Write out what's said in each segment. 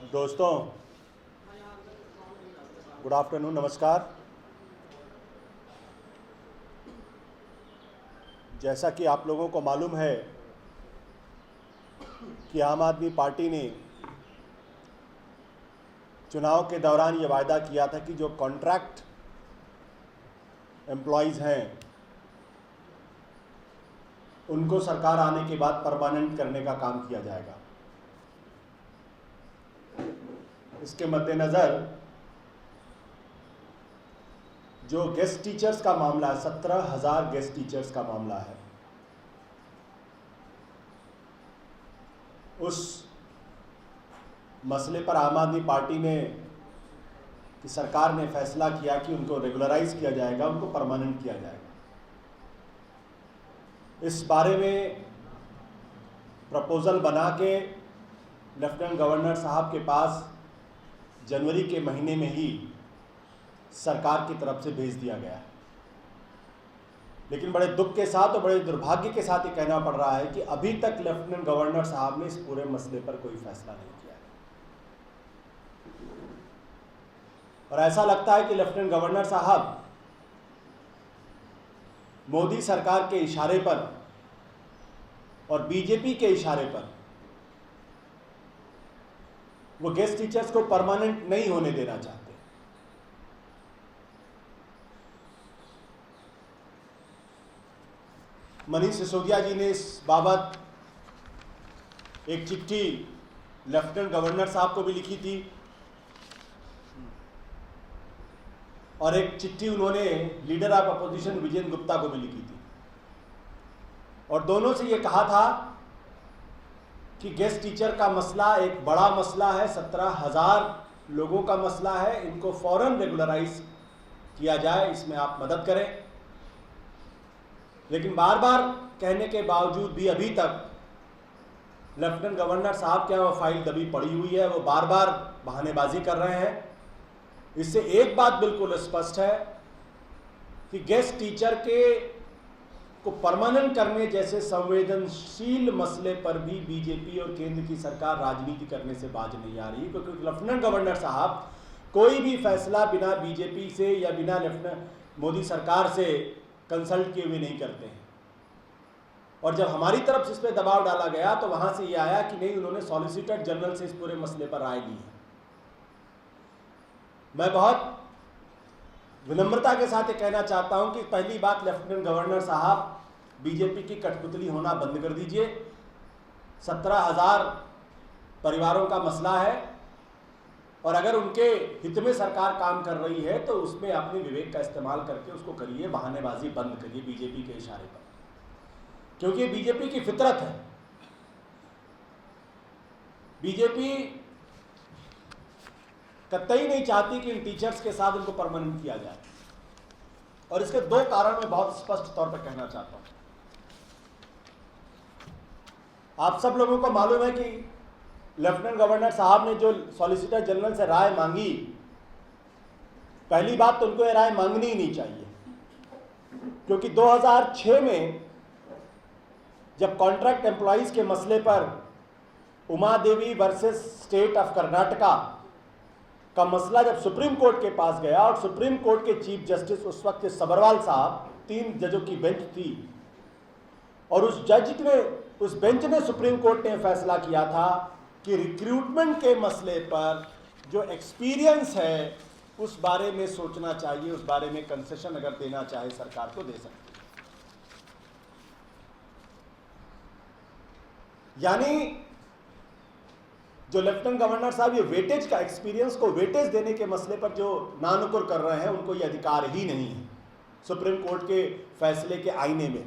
दोस्तों, good afternoon, नमस्कार। जैसा कि आप लोगों को मालूम है कि आम आदमी पार्टी ने चुनाव के दौरान ये वायदा किया था कि जो कॉन्ट्रैक्ट एम्प्लॉयज़ हैं उनको सरकार आने के बाद परमानेंट करने का काम किया जाएगा। इसके मद्देनज़र जो गेस्ट टीचर्स का मामला है, 17,000 गेस्ट टीचर्स का मामला है, उस मसले पर आम आदमी पार्टी ने कि सरकार ने फैसला किया कि उनको रेगुलराइज किया जाएगा, उनको परमानेंट किया जाएगा। इस बारे में प्रपोज़ल बना के लेफ्टिनेंट गवर्नर साहब के पास जनवरी के महीने में ही सरकार की तरफ से भेज दिया गया है। लेकिन बड़े दुख के साथ और बड़े दुर्भाग्य के साथ ये कहना पड़ रहा है कि अभी तक लेफ्टिनेंट गवर्नर साहब ने इस पूरे मसले पर कोई फैसला नहीं किया है। और ऐसा लगता है कि लेफ्टिनेंट गवर्नर साहब मोदी सरकार के इशारे पर और बीजेपी के इशारे पर वो गेस्ट टीचर्स को परमानेंट नहीं होने देना चाहते। मनीष सिसोदिया जी ने इस बाबत एक चिट्ठी लेफ्टिनेंट गवर्नर साहब को भी लिखी थी और एक चिट्ठी उन्होंने leader of opposition Vijender Gupta को भी लिखी थी और दोनों से ये कहा था कि गेस्ट टीचर का मसला एक बड़ा मसला है, 17,000 लोगों का मसला है, इनको फौरन रेगुलराइज किया जाए, इसमें आप मदद करें। लेकिन बार बार कहने के बावजूद भी अभी तक लेफ्टिनेंट गवर्नर साहब के यहाँ वो फाइल दबी पड़ी हुई है, वो बार बार बहानेबाजी कर रहे हैं। इससे एक बात बिल्कुल स्पष्ट है कि गेस्ट टीचर को परमानेंट करने जैसे संवेदनशील मसले पर भी बीजेपी और केंद्र की सरकार राजनीति करने से बाज नहीं आ रही, क्योंकि लेफ्टिनेंट गवर्नर साहब कोई भी फैसला बिना बीजेपी से या बिना लेफ्टिनेंट मोदी सरकार से कंसल्ट किए हुए नहीं करते हैं। और जब हमारी तरफ से इस पर दबाव डाला गया तो वहां से ये आया कि नहीं, उन्होंने सॉलिसिटर जनरल से इस पूरे मसले पर राय ली है। मैं बहुत विनम्रता के साथ ये कहना चाहता हूं कि पहली बात, लेफ्टिनेंट गवर्नर साहब बीजेपी की कठपुतली होना बंद कर दीजिए। 17,000 परिवारों का मसला है और अगर उनके हित में सरकार काम कर रही है तो उसमें अपने विवेक का इस्तेमाल करके उसको करिए, बहानेबाजी बंद करिए बीजेपी के इशारे पर, क्योंकि बीजेपी की फितरत है। बीजेपी कतई नहीं चाहती कि इन टीचर्स के साथ उनको परमानेंट किया जाए और इसके दो कारण मैं बहुत स्पष्ट तौर पर कहना चाहता हूं। आप सब लोगों को मालूम है कि लेफ्टिनेंट गवर्नर साहब ने जो सॉलिसिटर जनरल से राय मांगी, पहली बात तो उनको ये राय मांगनी ही नहीं चाहिए, क्योंकि 2006 में जब कॉन्ट्रैक्ट एम्प्लॉइज के मसले पर Uma Devi versus state of Karnataka का मसला जब सुप्रीम कोर्ट के पास गया और सुप्रीम कोर्ट के चीफ जस्टिस उस वक्त सबरवाल साहब, 3 जजों की बेंच थी और उस बेंच ने सुप्रीम कोर्ट ने फैसला किया था कि रिक्रूटमेंट के मसले पर जो एक्सपीरियंस है उस बारे में सोचना चाहिए, उस बारे में कंसेशन अगर देना चाहे सरकार को दे सकती है। यानी जो लेफ्टिनेंट गवर्नर साहब ये वेटेज का, एक्सपीरियंस को वेटेज देने के मसले पर जो नानुकुर कर रहे हैं, उनको ये अधिकार ही नहीं है सुप्रीम कोर्ट के फैसले के आईने में।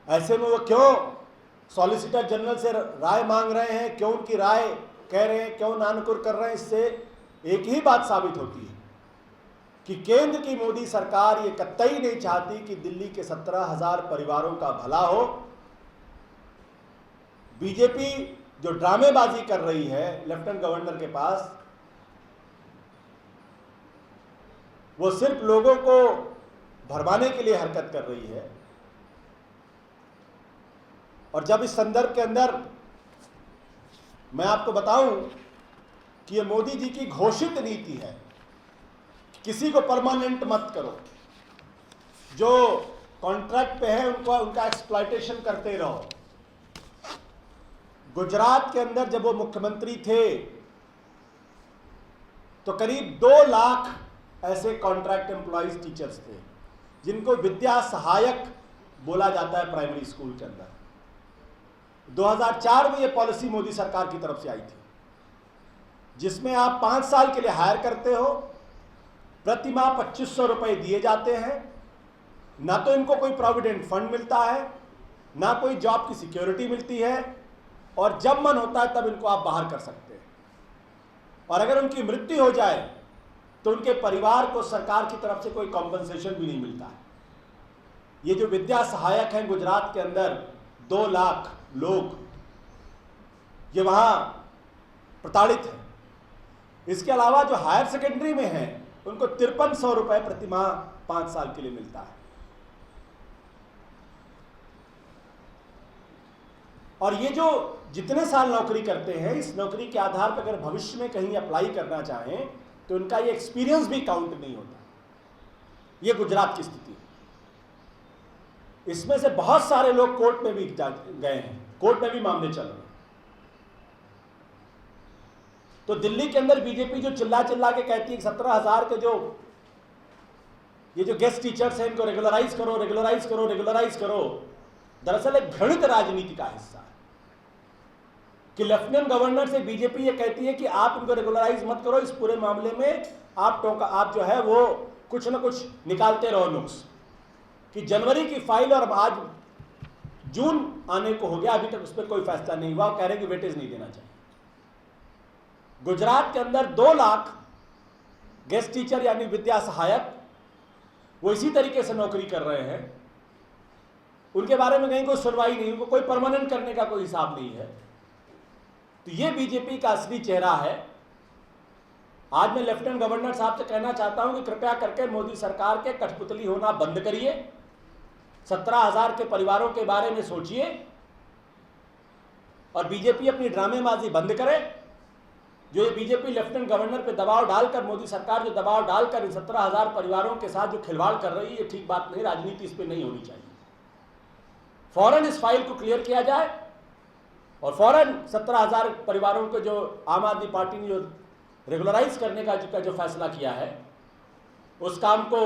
ऐसे में वो क्यों सॉलिसिटर जनरल से राय मांग रहे हैं, क्यों उनकी राय कह रहे हैं, क्यों नानुकुर कर रहे हैं? इससे एक ही बात साबित होती है कि केंद्र की मोदी सरकार ये कतई नहीं चाहती कि दिल्ली के 17,000 परिवारों का भला हो। बीजेपी जो ड्रामेबाजी कर रही है लेफ्टिनेंट गवर्नर के पास, वो सिर्फ लोगों को भरमाने के लिए हरकत कर रही है। और जब इस संदर्भ के अंदर मैं आपको बताऊं कि ये मोदी जी की घोषित नीति है, किसी को परमानेंट मत करो, जो कॉन्ट्रैक्ट पे है उनका एक्सप्लॉयटेशन करते रहो। गुजरात के अंदर जब वो मुख्यमंत्री थे तो करीब 2 लाख ऐसे कॉन्ट्रैक्ट एम्प्लॉयज टीचर्स थे जिनको विद्या सहायक बोला जाता है प्राइमरी स्कूल के अंदर। 2004 में ये पॉलिसी मोदी सरकार की तरफ से आई थी, जिसमें आप 5 साल के लिए हायर करते हो, प्रति माह 2500 रुपए दिए जाते हैं, ना तो इनको कोई प्रोविडेंट फंड मिलता है, ना कोई जॉब की सिक्योरिटी मिलती है, और जब मन होता है तब इनको आप बाहर कर सकते हैं। और अगर उनकी मृत्यु हो जाए तो उनके परिवार को सरकार की तरफ से कोई कॉम्पनसेशन भी नहीं मिलता है। ये जो विद्या सहायक हैं गुजरात के अंदर 2 लाख लोग, ये वहां प्रताड़ित हैं। इसके अलावा जो हायर सेकेंडरी में हैं उनको 5300 रुपए प्रति माह 5 साल के लिए मिलता है। और ये जो जितने साल नौकरी करते हैं, इस नौकरी के आधार पर अगर भविष्य में कहीं अप्लाई करना चाहें तो उनका ये एक्सपीरियंस भी काउंट नहीं होता। ये गुजरात की स्थिति है। इसमें से बहुत सारे लोग कोर्ट में भी गए हैं, कोर्ट में भी मामले चल रहे हैं। तो दिल्ली के अंदर बीजेपी जो चिल्ला चिल्ला के कहती है 17,000 के ये जो गेस्ट टीचर्स हैं इनको रेगुलराइज करो, रेगुलराइज करो, रेगुलराइज करो, दरअसल एक घृणित राजनीति का हिस्सा है कि लेफ्टिनेंट गवर्नर से बीजेपी ये कहती है कि आप इनको रेगुलराइज मत करो, इस पूरे मामले में आप जो है वो कुछ ना कुछ निकालते रहो नुक्स, कि जनवरी की फाइल और आज जून आने को हो गया, अभी तक उस पर कोई फैसला नहीं हुआ। कह रहे हैं कि वेटेज नहीं देना चाहिए। गुजरात के अंदर 2 लाख गेस्ट टीचर यानी विद्या सहायक वो इसी तरीके से नौकरी कर रहे हैं, उनके बारे में कहीं कोई सुनवाई नहीं, उनको कोई परमानेंट करने का कोई हिसाब नहीं है। तो ये बीजेपी का असली चेहरा है। आज मैं लेफ्टिनेंट गवर्नर साहब से कहना चाहता हूं कि कृपया करके मोदी सरकार के कठपुतली होना बंद करिए, 17,000 के परिवारों के बारे में सोचिए और बीजेपी अपनी ड्रामेबाजी बंद करे। जो ये बीजेपी लेफ्टिनेंट गवर्नर पे दबाव डालकर, मोदी सरकार जो दबाव डालकर इन 17,000 परिवारों के साथ जो खिलवाड़ कर रही है, ये ठीक बात नहीं, राजनीति इस पर नहीं होनी चाहिए। फौरन इस फाइल को क्लियर किया जाए और फौरन 17,000 परिवारों को जो आम आदमी पार्टी ने जो रेगुलराइज करने का जो फैसला किया है, उस काम को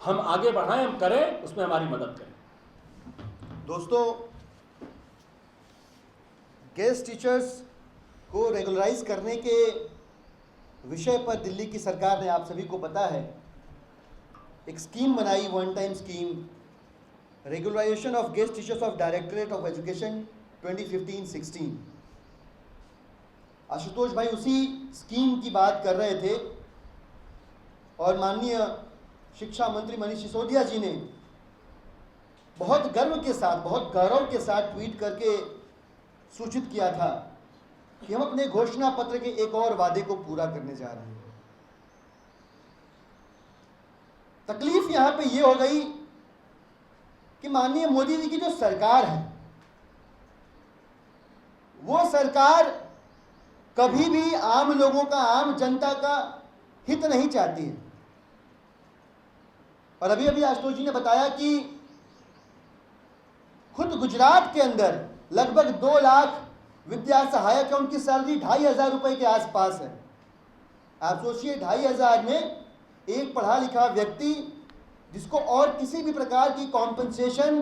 हम आगे बढ़ाएं, हम करें, उसमें हमारी मदद करें। दोस्तों, गेस्ट टीचर्स को रेगुलराइज करने के विषय पर दिल्ली की सरकार ने, आप सभी को पता है, एक स्कीम बनाई, one time scheme, regularisation of guest teachers of directorate of education 2015-16। Ashutosh भाई उसी स्कीम की बात कर रहे थे और माननीय शिक्षा मंत्री मनीष सिसोदिया जी ने बहुत गर्व के साथ, बहुत गौरव के साथ ट्वीट करके सूचित किया था कि हम अपने घोषणा पत्र के एक और वादे को पूरा करने जा रहे हैं। तकलीफ यहां पे ये हो गई कि माननीय मोदी जी की जो सरकार है, वो सरकार कभी भी आम लोगों का, आम जनता का हित नहीं चाहती है। और अभी अभी आशुतोष जी ने बताया कि खुद गुजरात के अंदर लगभग 2 लाख विद्या सहायक है, उनकी सैलरी 2,500 रुपए के आसपास है। आप सोचिए, 2,500 में एक पढ़ा लिखा व्यक्ति जिसको और किसी भी प्रकार की कॉम्पनसेशन,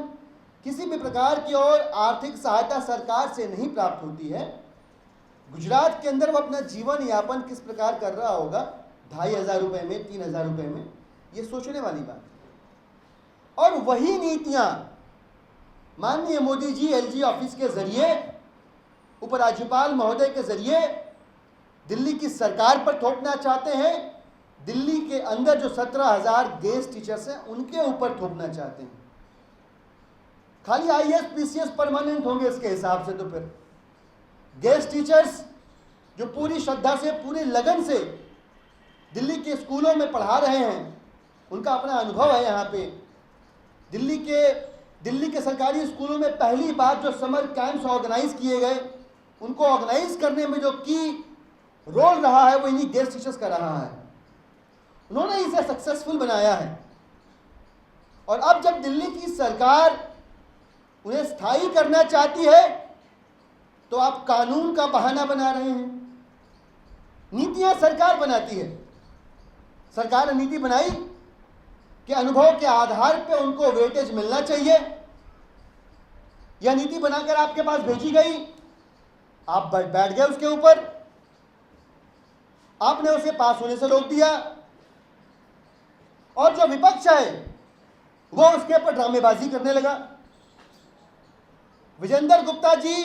किसी भी प्रकार की और आर्थिक सहायता सरकार से नहीं प्राप्त होती है, गुजरात के अंदर वो अपना जीवन यापन किस प्रकार कर रहा होगा 2,500 रुपए में, 3,000 रुपए में, ये सोचने वाली बात है। और वही नीतियां माननीय मोदी जी एलजी ऑफिस के जरिए, उपराज्यपाल महोदय के जरिए दिल्ली की सरकार पर थोपना चाहते हैं, दिल्ली के अंदर जो 17,000 गेस्ट टीचर्स हैं उनके ऊपर थोपना चाहते हैं। खाली आईएएस पीसीएस परमानेंट होंगे इसके हिसाब से, तो फिर गेस्ट टीचर्स जो पूरी श्रद्धा से, पूरी लगन से दिल्ली के स्कूलों में पढ़ा रहे हैं, उनका अपना अनुभव है यहाँ पे। दिल्ली के सरकारी स्कूलों में पहली बार जो समर कैंप्स ऑर्गेनाइज किए गए, उनको ऑर्गेनाइज करने में जो की रोल रहा है वो इन्हीं गेस्ट टीचर्स का रहा है। उन्होंने इसे सक्सेसफुल बनाया है। और अब जब दिल्ली की सरकार उन्हें स्थायी करना चाहती है तो आप कानून का बहाना बना रहे हैं। नीतियां सरकार बनाती है। सरकार ने नीति बनाई कि अनुभव के आधार पर उनको वेटेज मिलना चाहिए। यह नीति बनाकर आपके पास भेजी गई, आप बैठ गए उसके ऊपर, आपने उसे पास होने से रोक दिया और जो विपक्ष है वो उसके ऊपर ड्रामेबाजी करने लगा। विजेंद्र गुप्ता जी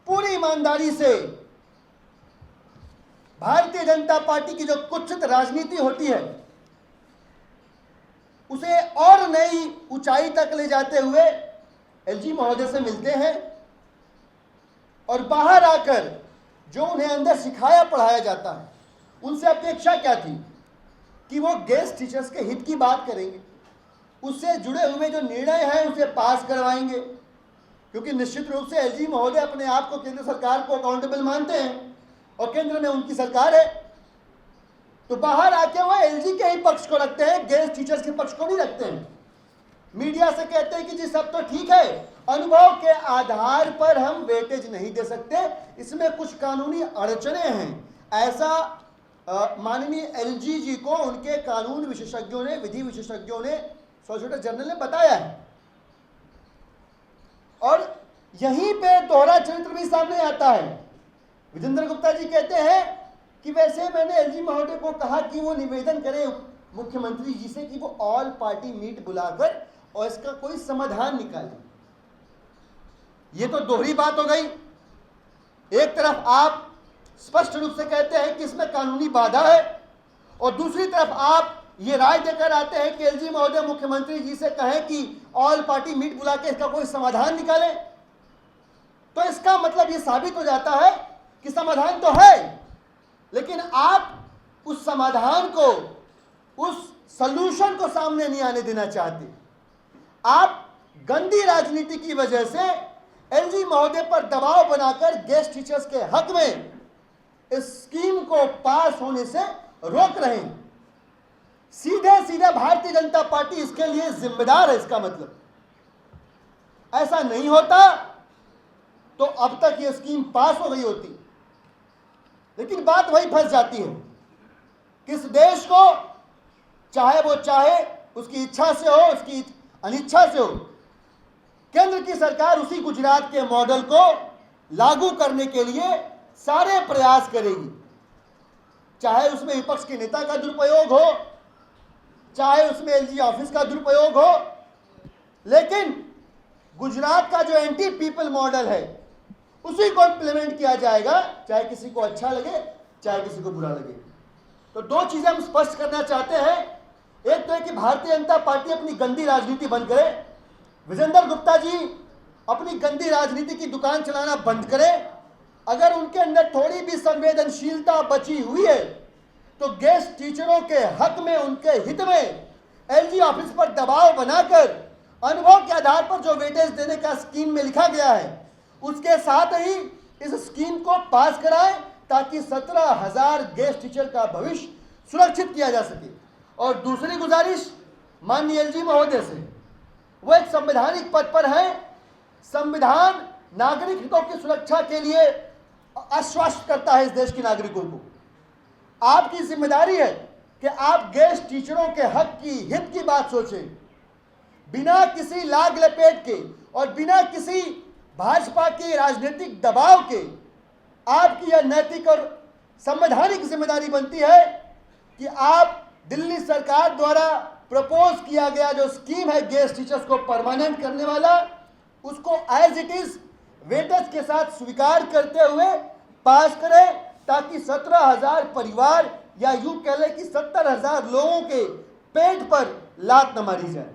पूरी ईमानदारी से भारतीय जनता पार्टी की जो कुत्सित राजनीति होती है उसे और नई ऊंचाई तक ले जाते हुए एलजी महोदय से मिलते हैं और बाहर आकर जो उन्हें अंदर सिखाया पढ़ाया जाता है उनसे अपेक्षा क्या थी कि वो गेस्ट टीचर्स के हित की बात करेंगे, उससे जुड़े हुए जो निर्णय हैं उसे पास करवाएंगे, क्योंकि निश्चित रूप से एलजी महोदय अपने आप को केंद्र सरकार को अकाउंटेबल मानते हैं और केंद्र में उनकी सरकार है। तो बाहर आके वो एलजी के ही पक्ष को रखते हैं, गेस्ट टीचर्स के पक्ष को नहीं रखते हैं। मीडिया से कहते हैं कि जी सब तो ठीक है, अनुभव के आधार पर हम वेटेज नहीं दे सकते, इसमें कुछ कानूनी अड़चने हैं। ऐसा माननीय एलजी जी को उनके कानून विशेषज्ञों ने, विधि विशेषज्ञों ने, सॉलिसिटर जनरल ने बताया है। और यहीं पे दोहरा चरित्र भी सामने आता है। विजेंद्र गुप्ता जी कहते हैं कि वैसे मैंने एलजी महोदय को कहा कि वो निवेदन करें मुख्यमंत्री जी से कि वो ऑल पार्टी मीट बुलाकर और इसका कोई समाधान निकालें। ये तो दोहरी बात हो गई। एक तरफ आप स्पष्ट रूप से कहते हैं कि इसमें कानूनी बाधा है और दूसरी तरफ आप ये राय देकर आते हैं कि एलजी महोदय मुख्यमंत्री जी से कहें कि ऑल पार्टी मीट बुला के इसका कोई समाधान निकालें। तो इसका मतलब ये साबित हो जाता है कि समाधान तो है, लेकिन आप उस समाधान को, उस सलूशन को सामने नहीं आने देना चाहते। आप गंदी राजनीति की वजह से एलजी महोदय पर दबाव बनाकर गेस्ट टीचर्स के हक में इस स्कीम को पास होने से रोक रहे हैं। सीधे सीधे भारतीय जनता पार्टी इसके लिए जिम्मेदार है। इसका मतलब ऐसा नहीं होता तो अब तक यह स्कीम पास हो गई होती। लेकिन बात वही फंस जाती है, किस देश को चाहे वो चाहे उसकी इच्छा से हो, उसकी अनिच्छा से हो, केंद्र की सरकार उसी गुजरात के मॉडल को लागू करने के लिए सारे प्रयास करेगी। चाहे उसमें विपक्ष के नेता का दुरुपयोग हो, चाहे उसमें एलजी ऑफिस का दुरुपयोग हो, लेकिन गुजरात का जो एंटी पीपल मॉडल है उसी को इंप्लीमेंट किया जाएगा, चाहे किसी को अच्छा लगे चाहे किसी को बुरा लगे। तो दो चीजें हम स्पष्ट करना चाहते हैं। एक तो है कि भारतीय जनता पार्टी अपनी गंदी राजनीति बंद करे, विजेंद्र गुप्ता जी अपनी गंदी राजनीति की दुकान चलाना बंद करें। अगर उनके अंदर थोड़ी भी संवेदनशीलता बची हुई है तो गेस्ट टीचरों के हक में, उनके हित में एलजी ऑफिस पर दबाव बनाकर अनुभव के आधार पर जो वेटेज देने का स्कीम में लिखा गया है उसके साथ ही इस स्कीम को पास कराएं ताकि 17,000 गेस्ट टीचर का भविष्य सुरक्षित किया जा सके। और दूसरी गुजारिश माननीय एलजी महोदय से, वो एक संवैधानिक पद पर है। संविधान नागरिक हितों की सुरक्षा के लिए आश्वस्त करता है इस देश के नागरिकों को। आपकी जिम्मेदारी है कि आप गेस्ट टीचरों के हक की, हित की बात सोचें, बिना किसी लाग लपेट के और बिना किसी भाजपा के राजनीतिक दबाव के। आपकी यह नैतिक और संवैधानिक जिम्मेदारी बनती है कि आप दिल्ली सरकार द्वारा प्रपोज किया गया जो स्कीम है गेस्ट टीचर्स को परमानेंट करने वाला, उसको एज इट इज वेटेज के साथ स्वीकार करते हुए पास करें ताकि 17,000 परिवार या यूं कह लें कि 70,000 लोगों के पेट पर लात न मारी जाए।